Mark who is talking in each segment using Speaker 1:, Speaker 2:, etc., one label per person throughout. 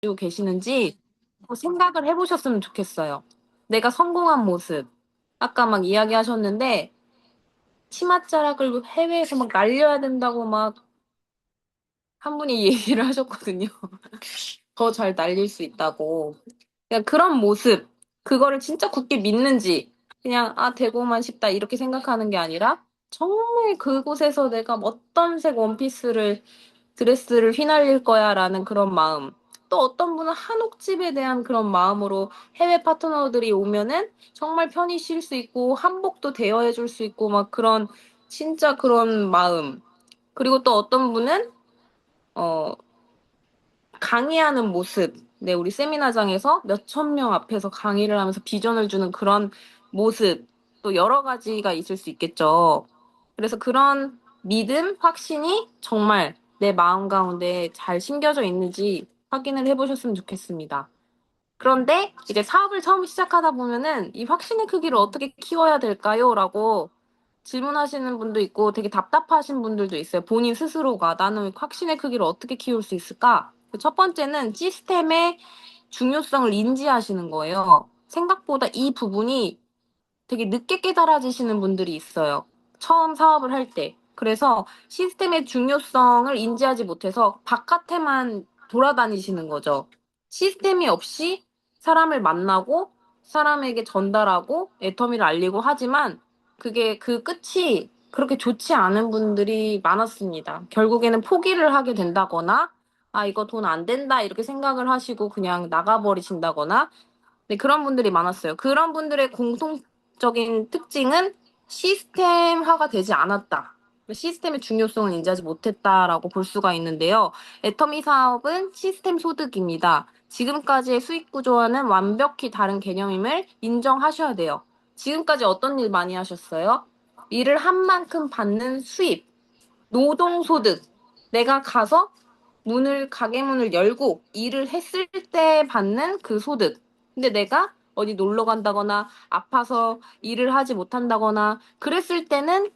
Speaker 1: 가지고 계시는지 생각을 해보셨으면 좋겠어요. 내가 성공한 모습. 아까 막 이야기하셨는데, 치맛자락을 해외에서 막 날려야 된다고 막 한 분이 얘기를 하셨거든요. 더 잘 날릴 수 있다고. 그냥 그런 모습, 그거를 진짜 굳게 믿는지, 그냥, 아, 되고만 싶다, 이렇게 생각하는 게 아니라, 정말 그곳에서 내가 어떤 색 원피스를, 드레스를 휘날릴 거야, 라는 그런 마음. 또 어떤 분은 한옥집에 대한 그런 마음으로 해외 파트너들이 오면은 정말 편히 쉴 수 있고, 한복도 대여해 줄 수 있고, 막 그런, 진짜 그런 마음. 그리고 또 어떤 분은, 어, 강의하는 모습, 네, 우리 세미나장에서 몇천 명 앞에서 강의를 하면서 비전을 주는 그런 모습, 또 여러 가지가 있을 수 있겠죠. 그래서 그런 믿음, 확신이 정말 내 마음 가운데 잘 심겨져 있는지 확인을 해보셨으면 좋겠습니다. 그런데 이제 사업을 처음 시작하다 보면은 이 확신의 크기를 어떻게 키워야 될까요? 라고 질문하시는 분도 있고 되게 답답하신 분들도 있어요. 본인 스스로가 나는 확신의 크기를 어떻게 키울 수 있을까? 첫 번째는 시스템의 중요성을 인지하시는 거예요. 생각보다 이 부분이 되게 늦게 깨달아지시는 분들이 있어요. 처음 사업을 할 때. 그래서 시스템의 중요성을 인지하지 못해서 바깥에만 돌아다니시는 거죠. 시스템이 없이 사람을 만나고 사람에게 전달하고 애터미를 알리고 하지만 그게 그 끝이 그렇게 좋지 않은 분들이 많았습니다. 결국에는 포기를 하게 된다거나 아, 이거 돈 안 된다 이렇게 생각을 하시고 그냥 나가버리신다거나 네, 그런 분들이 많았어요. 그런 분들의 공통적인 특징은 시스템화가 되지 않았다. 시스템의 중요성을 인지하지 못했다라고 볼 수가 있는데요. 애터미 사업은 시스템 소득입니다. 지금까지의 수익 구조와는 완벽히 다른 개념임을 인정하셔야 돼요. 지금까지 어떤 일 많이 하셨어요? 일을 한 만큼 받는 수입, 노동소득. 내가 가서 가게 문을 열고 일을 했을 때 받는 그 소득. 근데 내가 어디 놀러 간다거나 아파서 일을 하지 못한다거나 그랬을 때는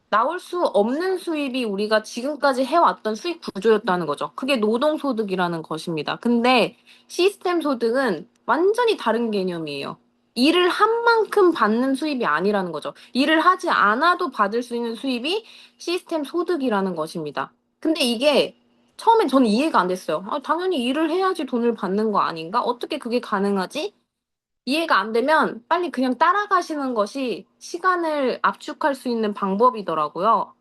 Speaker 1: 나올 수 없는 수입이 우리가 지금까지 해왔던 수익 구조였다는 거죠. 그게 노동소득이라는 것입니다. 근데 시스템 소득은 완전히 다른 개념이에요. 일을 한 만큼 받는 수입이 아니라는 거죠. 일을 하지 않아도 받을 수 있는 수입이 시스템 소득이라는 것입니다. 근데 이게 처음엔 저는 이해가 안 됐어요. 아, 당연히 일을 해야지 돈을 받는 거 아닌가? 어떻게 그게 가능하지? 이해가 안 되면 빨리 그냥 따라가시는 것이 시간을 압축할 수 있는 방법이더라고요.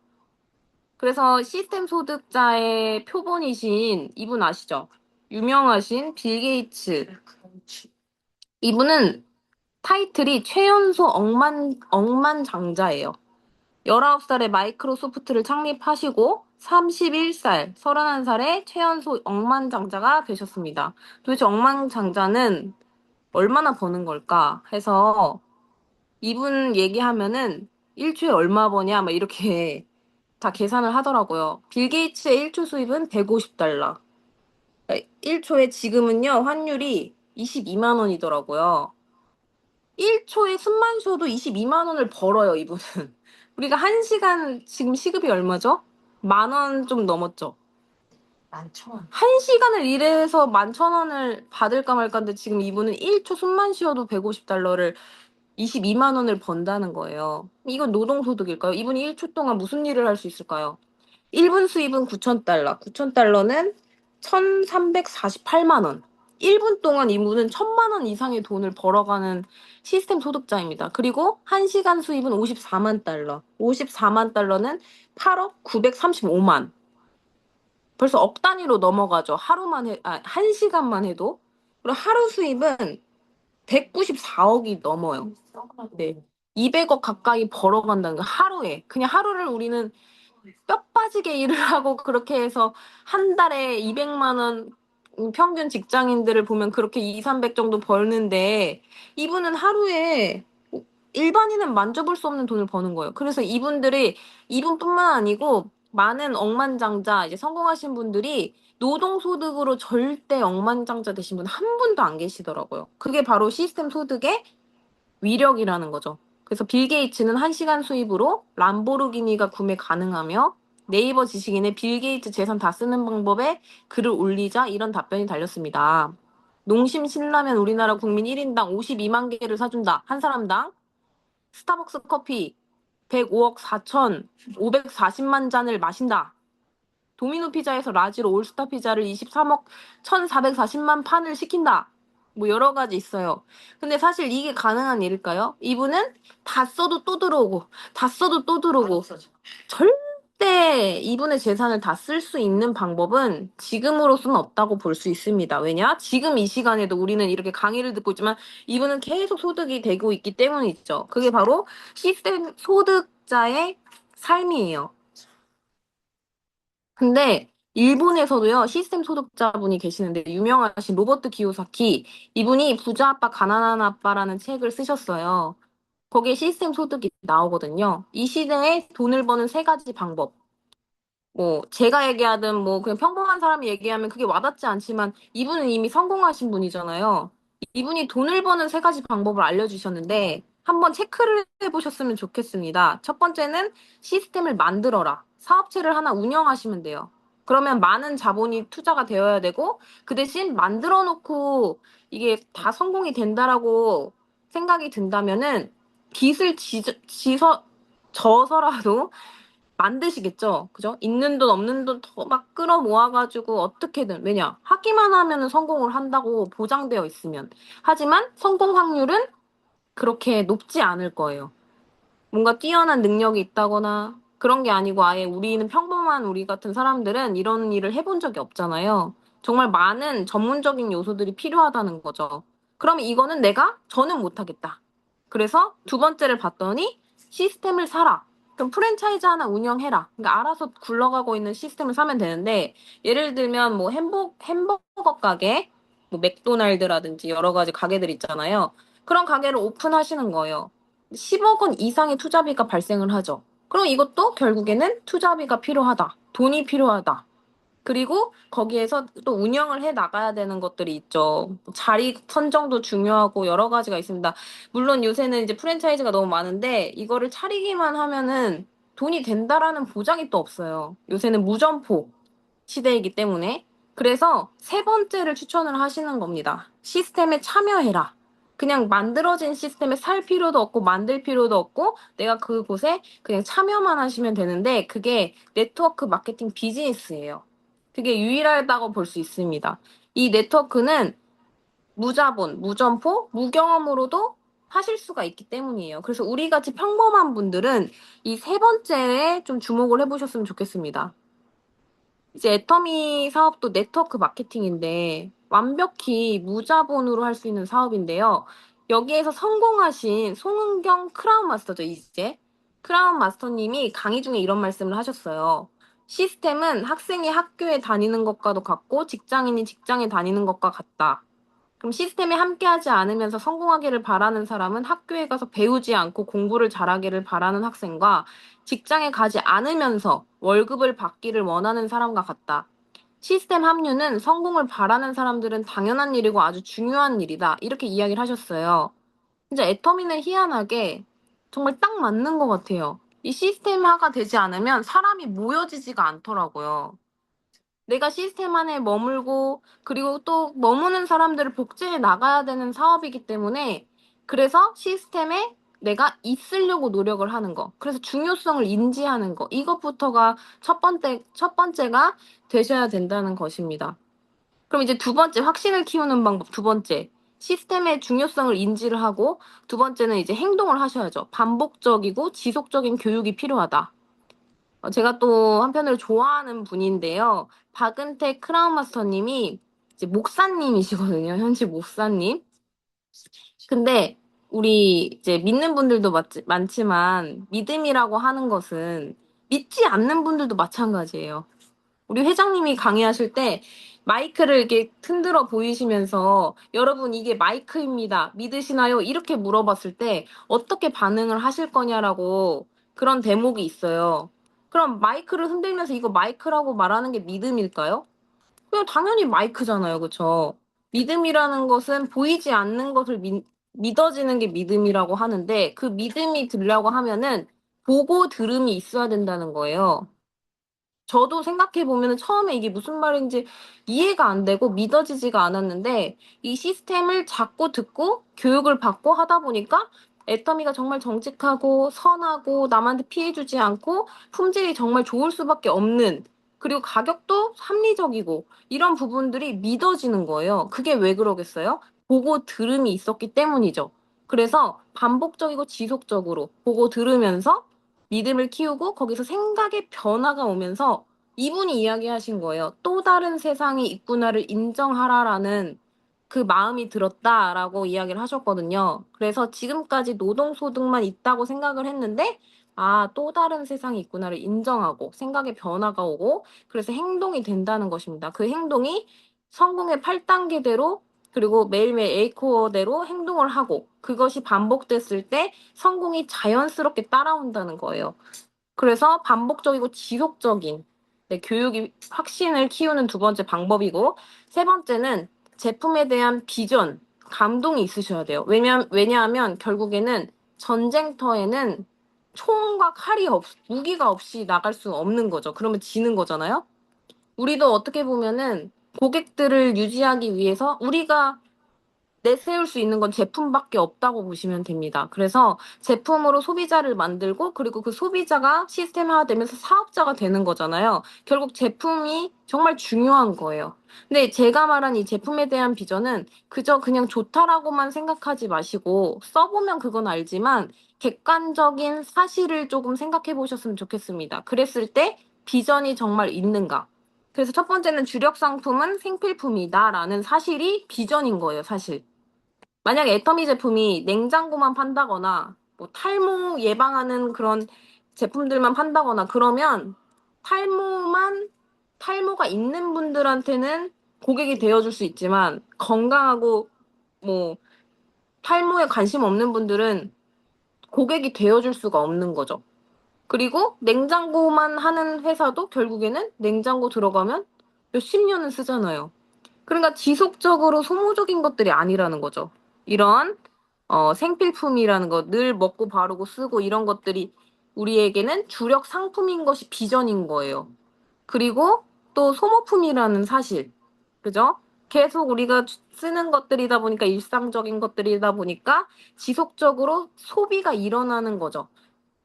Speaker 1: 그래서 시스템 소득자의 표본이신 이분 아시죠? 유명하신 빌 게이츠. 이분은 타이틀이 최연소 억만장자예요. 19살에 마이크로소프트를 창립하시고 31살, 31살에 최연소 억만장자가 되셨습니다. 도대체 억만장자는 얼마나 버는 걸까 해서 이분 얘기하면은 1초에 얼마 버냐 막 이렇게 다 계산을 하더라고요. 빌 게이츠의 1초 수입은 150달러. 1초에 지금은요, 환율이 22만 원이더라고요. 1초에 숨만 쉬어도 22만 원을 벌어요, 이분은. 우리가 1시간 지금 시급이 얼마죠? 10,000원 좀 넘었죠.
Speaker 2: 11,000원.
Speaker 1: 1시간을 일해서 11,000원을 받을까 말까인데 지금 이분은 1초 숨만 쉬어도 150달러를 22만 원을 번다는 거예요. 이건 노동소득일까요? 이분이 1초 동안 무슨 일을 할 수 있을까요? 1분 수입은 9,000달러. 9,000달러는 1,348만 원. 1분 동안 이분은 1,000만 원 이상의 돈을 벌어가는 시스템 소득자입니다. 그리고 1시간 수입은 54만 달러. 54만 달러는 8억 935만. 벌써 억 단위로 넘어가죠. 아, 1시간만 해도. 그리고 하루 수입은 194억이 넘어요. 네. 200억 가까이 벌어간다는 거 하루에. 그냥 하루를 우리는 뼈 빠지게 일을 하고 그렇게 해서 한 달에 200만 원 평균 직장인들을 보면 그렇게 2, 300 정도 벌는데 이분은 하루에 일반인은 만져볼 수 없는 돈을 버는 거예요. 그래서 이분뿐만 아니고 많은 억만장자 이제 성공하신 분들이 노동소득으로 절대 억만장자 되신 분 한 분도 안 계시더라고요. 그게 바로 시스템 소득의 위력이라는 거죠. 그래서 빌 게이츠는 1시간 수입으로 람보르기니가 구매 가능하며 네이버 지식인의 빌 게이츠 재산 다 쓰는 방법에 글을 올리자 이런 답변이 달렸습니다. 농심 신라면 우리나라 국민 1인당 52만 개를 사준다. 한 사람당. 스타벅스 커피 105억 4,540만 잔을 마신다. 도미노 피자에서 라지로 올스타 피자를 23억 1,440만 판을 시킨다. 뭐 여러 가지 있어요. 근데 사실 이게 가능한 일일까요? 이분은 다 써도 또 들어오고, 다 써도 또 들어오고, 절대 이분의 재산을 다 쓸 수 있는 방법은 지금으로서는 없다고 볼 수 있습니다. 왜냐? 지금 이 시간에도 우리는 이렇게 강의를 듣고 있지만 이분은 계속 소득이 되고 있기 때문이죠. 그게 바로 시스템 소득자의 삶이에요. 근데 일본에서도요, 시스템 소득자분이 계시는데, 유명하신 로버트 기요사키, 이분이 부자 아빠, 가난한 아빠라는 책을 쓰셨어요. 거기에 시스템 소득이 나오거든요. 이 시대에 돈을 버는 세 가지 방법. 뭐, 제가 얘기하든 뭐, 그냥 평범한 사람이 얘기하면 그게 와닿지 않지만, 이분은 이미 성공하신 분이잖아요. 이분이 돈을 버는 세 가지 방법을 알려주셨는데, 한번 체크를 해보셨으면 좋겠습니다. 첫 번째는 시스템을 만들어라. 사업체를 하나 운영하시면 돼요. 그러면 많은 자본이 투자가 되어야 되고, 그 대신 만들어 놓고 이게 다 성공이 된다라고 생각이 든다면은, 빚을 져서라도 만드시겠죠? 그죠? 있는 돈 없는 돈 더 막 끌어 모아가지고 어떻게든 왜냐 하기만 하면은 성공을 한다고 보장되어 있으면 하지만 성공 확률은 그렇게 높지 않을 거예요. 뭔가 뛰어난 능력이 있다거나 그런 게 아니고 아예 우리는 평범한 우리 같은 사람들은 이런 일을 해본 적이 없잖아요. 정말 많은 전문적인 요소들이 필요하다는 거죠. 그럼 이거는 저는 못하겠다. 그래서 두 번째를 봤더니 시스템을 사라. 그럼 프랜차이즈 하나 운영해라. 그러니까 알아서 굴러가고 있는 시스템을 사면 되는데 예를 들면 뭐 햄버거 가게, 뭐 맥도날드라든지 여러 가지 가게들 있잖아요. 그런 가게를 오픈하시는 거예요. 10억 원 이상의 투자비가 발생을 하죠. 그럼 이것도 결국에는 투자비가 필요하다. 돈이 필요하다. 그리고 거기에서 또 운영을 해 나가야 되는 것들이 있죠. 자리 선정도 중요하고 여러 가지가 있습니다. 물론 요새는 이제 프랜차이즈가 너무 많은데 이거를 차리기만 하면은 돈이 된다라는 보장이 또 없어요. 요새는 무점포 시대이기 때문에. 그래서 세 번째를 추천을 하시는 겁니다. 시스템에 참여해라. 그냥 만들어진 시스템에 살 필요도 없고 만들 필요도 없고 내가 그곳에 그냥 참여만 하시면 되는데 그게 네트워크 마케팅 비즈니스예요. 그게 유일하다고 볼 수 있습니다. 이 네트워크는 무자본, 무점포, 무경험으로도 하실 수가 있기 때문이에요. 그래서 우리 같이 평범한 분들은 이 세 번째에 좀 주목을 해보셨으면 좋겠습니다. 이제 애터미 사업도 네트워크 마케팅인데 완벽히 무자본으로 할 수 있는 사업인데요. 여기에서 성공하신 송은경 크라운 마스터죠, 이제. 크라운 마스터님이 강의 중에 이런 말씀을 하셨어요. 시스템은 학생이 학교에 다니는 것과도 같고 직장인이 직장에 다니는 것과 같다. 그럼 시스템에 함께하지 않으면서 성공하기를 바라는 사람은 학교에 가서 배우지 않고 공부를 잘하기를 바라는 학생과 직장에 가지 않으면서 월급을 받기를 원하는 사람과 같다. 시스템 합류는 성공을 바라는 사람들은 당연한 일이고 아주 중요한 일이다. 이렇게 이야기를 하셨어요. 진짜 애터미는 희한하게 정말 딱 맞는 것 같아요. 이 시스템화가 되지 않으면 사람이 모여지지가 않더라고요. 내가 시스템 안에 머물고 그리고 또 머무는 사람들을 복제해 나가야 되는 사업이기 때문에 그래서 시스템에 내가 있으려고 노력을 하는 거. 그래서 중요성을 인지하는 거. 이것부터가 첫 번째가 되셔야 된다는 것입니다. 그럼 이제 두 번째, 확신을 키우는 방법 두 번째. 시스템의 중요성을 인지를 하고 두 번째는 이제 행동을 하셔야죠. 반복적이고 지속적인 교육이 필요하다. 제가 또 한편으로 좋아하는 분인데요. 박은택 크라운 마스터님이 이제 목사님이시거든요. 현직 목사님. 근데 우리 이제 믿는 분들도 많지만 믿음이라고 하는 것은 믿지 않는 분들도 마찬가지예요. 우리 회장님이 강의하실 때 마이크를 이렇게 흔들어 보이시면서 여러분 이게 마이크입니다. 믿으시나요? 이렇게 물어봤을 때 어떻게 반응을 하실 거냐라고 그런 대목이 있어요. 그럼 마이크를 흔들면서 이거 마이크라고 말하는 게 믿음일까요? 그냥 당연히 마이크잖아요. 그쵸? 믿음이라는 것은 보이지 않는 것을 믿어지는 게 믿음이라고 하는데 그 믿음이 들려고 하면은 보고 들음이 있어야 된다는 거예요. 저도 생각해 보면은 처음에 이게 무슨 말인지 이해가 안 되고 믿어지지가 않았는데 이 시스템을 자꾸 듣고 교육을 받고 하다 보니까 애터미가 정말 정직하고 선하고 남한테 피해 주지 않고 품질이 정말 좋을 수밖에 없는, 그리고 가격도 합리적이고 이런 부분들이 믿어지는 거예요. 그게 왜 그러겠어요? 보고 들음이 있었기 때문이죠. 그래서 반복적이고 지속적으로 보고 들으면서 믿음을 키우고 거기서 생각의 변화가 오면서 이분이 이야기하신 거예요. 또 다른 세상이 있구나를 인정하라라는 그 마음이 들었다라고 이야기를 하셨거든요. 그래서 지금까지 노동소득만 있다고 생각을 했는데, 아, 또 다른 세상이 있구나를 인정하고 생각의 변화가 오고 그래서 행동이 된다는 것입니다. 그 행동이 성공의 8단계대로 그리고 매일매일 A코어대로 행동을 하고 그것이 반복됐을 때 성공이 자연스럽게 따라온다는 거예요. 그래서 반복적이고 지속적인 교육이 확신을 키우는 두 번째 방법이고, 세 번째는 제품에 대한 비전, 감동이 있으셔야 돼요. 왜냐하면 결국에는 전쟁터에는 총과 칼이 무기가 없이 나갈 수 없는 거죠. 그러면 지는 거잖아요. 우리도 어떻게 보면은 고객들을 유지하기 위해서 우리가 내세울 수 있는 건 제품밖에 없다고 보시면 됩니다. 그래서 제품으로 소비자를 만들고 그리고 그 소비자가 시스템화되면서 사업자가 되는 거잖아요. 결국 제품이 정말 중요한 거예요. 근데 제가 말한 이 제품에 대한 비전은 그저 그냥 좋다라고만 생각하지 마시고 써보면 그건 알지만 객관적인 사실을 조금 생각해 보셨으면 좋겠습니다. 그랬을 때 비전이 정말 있는가? 그래서 첫 번째는 주력 상품은 생필품이다라는 사실이 비전인 거예요, 사실. 만약에 애터미 제품이 냉장고만 판다거나 뭐 탈모 예방하는 그런 제품들만 판다거나 그러면 탈모가 있는 분들한테는 고객이 되어줄 수 있지만 건강하고 뭐 탈모에 관심 없는 분들은 고객이 되어줄 수가 없는 거죠. 그리고 냉장고만 하는 회사도 결국에는 냉장고 들어가면 몇십 년은 쓰잖아요. 그러니까 지속적으로 소모적인 것들이 아니라는 거죠. 이런 생필품이라는 거, 늘 먹고 바르고 쓰고 이런 것들이 우리에게는 주력 상품인 것이 비전인 거예요. 그리고 또 소모품이라는 사실, 그죠? 계속 우리가 쓰는 것들이다 보니까 일상적인 것들이다 보니까 지속적으로 소비가 일어나는 거죠.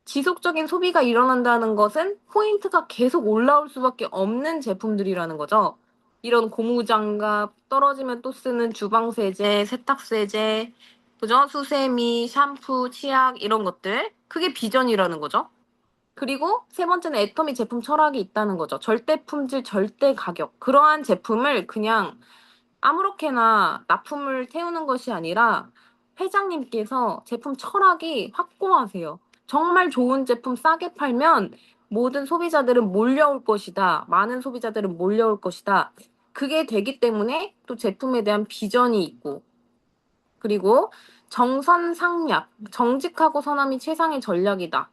Speaker 1: 지속적인 소비가 일어난다는 것은 포인트가 계속 올라올 수밖에 없는 제품들이라는 거죠. 이런 고무장갑, 떨어지면 또 쓰는 주방세제, 세탁세제, 그죠? 수세미, 샴푸, 치약 이런 것들. 그게 비전이라는 거죠. 그리고 세 번째는 애터미 제품 철학이 있다는 거죠. 절대 품질, 절대 가격. 그러한 제품을 그냥 아무렇게나 납품을 태우는 것이 아니라 회장님께서 제품 철학이 확고하세요. 정말 좋은 제품 싸게 팔면 모든 소비자들은 몰려올 것이다. 많은 소비자들은 몰려올 것이다. 그게 되기 때문에 또 제품에 대한 비전이 있고, 그리고 정선상략, 정직하고 선함이 최상의 전략이다.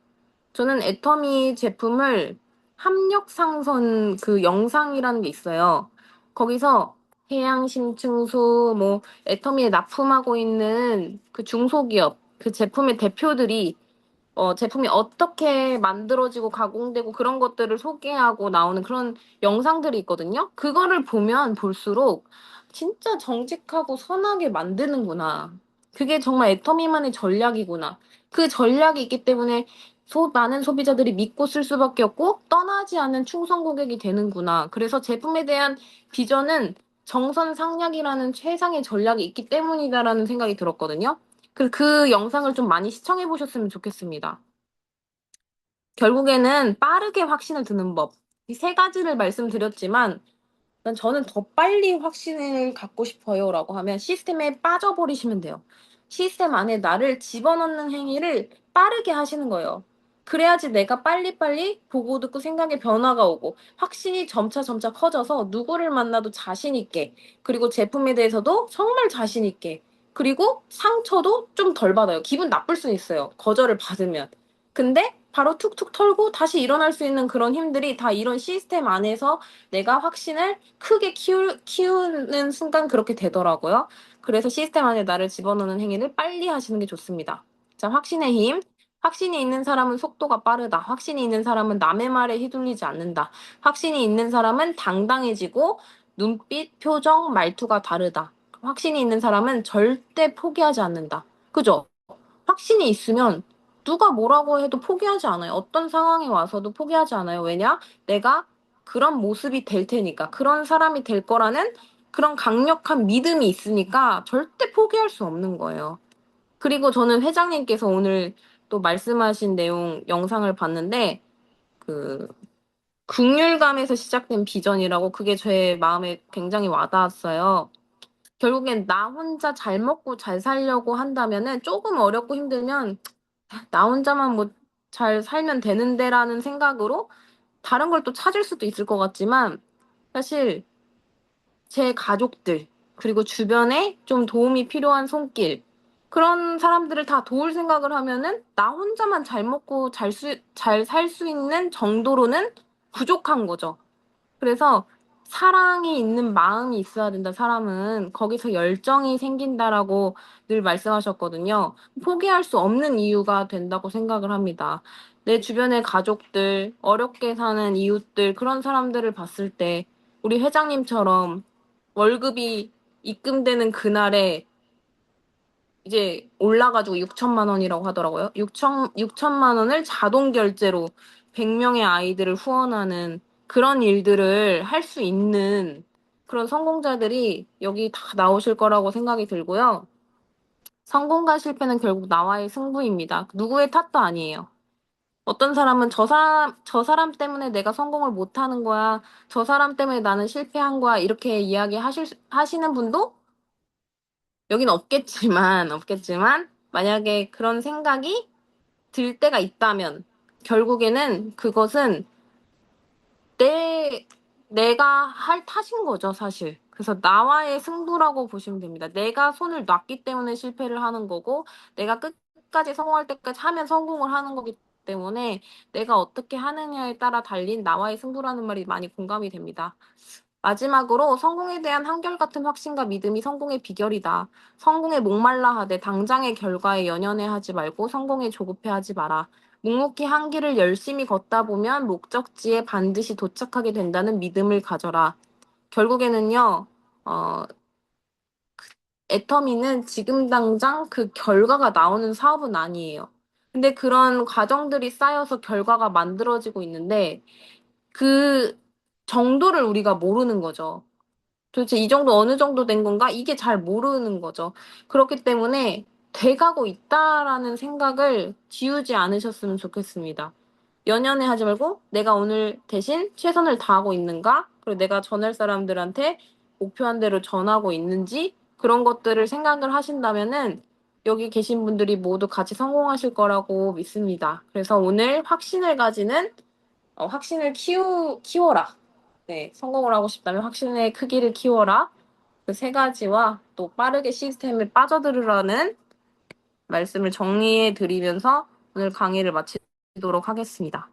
Speaker 1: 저는 애터미 제품을 함력상선 그 영상이라는 게 있어요. 거기서 해양심층소, 뭐, 애터미에 납품하고 있는 그 중소기업, 그 제품의 대표들이 제품이 어떻게 만들어지고 가공되고 그런 것들을 소개하고 나오는 그런 영상들이 있거든요. 그거를 보면 볼수록 진짜 정직하고 선하게 만드는구나. 그게 정말 애터미만의 전략이구나. 그 전략이 있기 때문에 많은 소비자들이 믿고 쓸 수밖에 없고 떠나지 않는 충성 고객이 되는구나. 그래서 제품에 대한 비전은 정선상략이라는 최상의 전략이 있기 때문이다라는 생각이 들었거든요. 그 영상을 좀 많이 시청해 보셨으면 좋겠습니다. 결국에는 빠르게 확신을 드는 법. 이 세 가지를 말씀드렸지만, 저는 더 빨리 확신을 갖고 싶어요라고 하면 시스템에 빠져버리시면 돼요. 시스템 안에 나를 집어넣는 행위를 빠르게 하시는 거예요. 그래야지 내가 빨리빨리 보고 듣고 생각의 변화가 오고 확신이 점차 커져서 누구를 만나도 자신 있게, 그리고 제품에 대해서도 정말 자신 있게, 그리고 상처도 좀 덜 받아요. 기분 나쁠 수 있어요. 거절을 받으면. 근데 바로 툭툭 털고 다시 일어날 수 있는 그런 힘들이 다 이런 시스템 안에서 내가 확신을 크게 키우는 순간 그렇게 되더라고요. 그래서 시스템 안에 나를 집어넣는 행위를 빨리 하시는 게 좋습니다. 자, 확신의 힘. 확신이 있는 사람은 속도가 빠르다. 확신이 있는 사람은 남의 말에 휘둘리지 않는다. 확신이 있는 사람은 당당해지고 눈빛, 표정, 말투가 다르다. 확신이 있는 사람은 절대 포기하지 않는다. 그죠? 확신이 있으면 누가 뭐라고 해도 포기하지 않아요. 어떤 상황에 와서도 포기하지 않아요. 왜냐? 내가 그런 모습이 될 테니까. 그런 사람이 될 거라는 그런 강력한 믿음이 있으니까 절대 포기할 수 없는 거예요. 그리고 저는 회장님께서 오늘 또 말씀하신 내용 영상을 봤는데 그 긍휼감에서 시작된 비전이라고 그게 제 마음에 굉장히 와닿았어요. 결국엔 나 혼자 잘 먹고 잘 살려고 한다면은 조금 어렵고 힘들면 나 혼자만 뭐 잘 살면 되는데라는 생각으로 다른 걸 또 찾을 수도 있을 것 같지만 사실 제 가족들, 그리고 주변에 좀 도움이 필요한 손길, 그런 사람들을 다 도울 생각을 하면은 나 혼자만 잘 먹고 잘 살 수 있는 정도로는 부족한 거죠. 그래서 사랑이 있는 마음이 있어야 된다, 사람은. 거기서 열정이 생긴다라고 늘 말씀하셨거든요. 포기할 수 없는 이유가 된다고 생각을 합니다. 내 주변의 가족들, 어렵게 사는 이웃들, 그런 사람들을 봤을 때 우리 회장님처럼 월급이 입금되는 그날에 이제 올라가지고 6천만 원이라고 하더라고요. 6천만 원을 자동 결제로 100명의 아이들을 후원하는 그런 일들을 할 수 있는 그런 성공자들이 여기 다 나오실 거라고 생각이 들고요. 성공과 실패는 결국 나와의 승부입니다. 누구의 탓도 아니에요. 어떤 사람은 저 사람 때문에 내가 성공을 못 하는 거야. 저 사람 때문에 나는 실패한 거야. 이렇게 하시는 분도 여긴 없겠지만, 만약에 그런 생각이 들 때가 있다면, 결국에는 그것은 내, 내가 할 탓인 거죠, 사실. 그래서 나와의 승부라고 보시면 됩니다. 내가 손을 놨기 때문에 실패를 하는 거고, 내가 끝까지 성공할 때까지 하면 성공을 하는 거기 때문에, 내가 어떻게 하느냐에 따라 달린 나와의 승부라는 말이 많이 공감이 됩니다. 마지막으로 성공에 대한 한결같은 확신과 믿음이 성공의 비결이다. 성공에 목말라 하되 당장의 결과에 연연해 하지 말고 성공에 조급해 하지 마라. 묵묵히 한 길을 열심히 걷다 보면 목적지에 반드시 도착하게 된다는 믿음을 가져라. 결국에는요, 어, 애터미는 지금 당장 그 결과가 나오는 사업은 아니에요. 근데 그런 과정들이 쌓여서 결과가 만들어지고 있는데 그 정도를 우리가 모르는 거죠. 도대체 이 정도 어느 정도 된 건가? 이게 잘 모르는 거죠. 그렇기 때문에 돼가고 있다라는 생각을 지우지 않으셨으면 좋겠습니다. 연연해 하지 말고 내가 오늘 대신 최선을 다하고 있는가? 그리고 내가 전할 사람들한테 목표한 대로 전하고 있는지 그런 것들을 생각을 하신다면은 여기 계신 분들이 모두 같이 성공하실 거라고 믿습니다. 그래서 오늘 확신을 가지는 확신을 키워라. 네, 성공을 하고 싶다면 확신의 크기를 키워라. 그 세 가지와 또 빠르게 시스템에 빠져들으라는 말씀을 정리해 드리면서 오늘 강의를 마치도록 하겠습니다.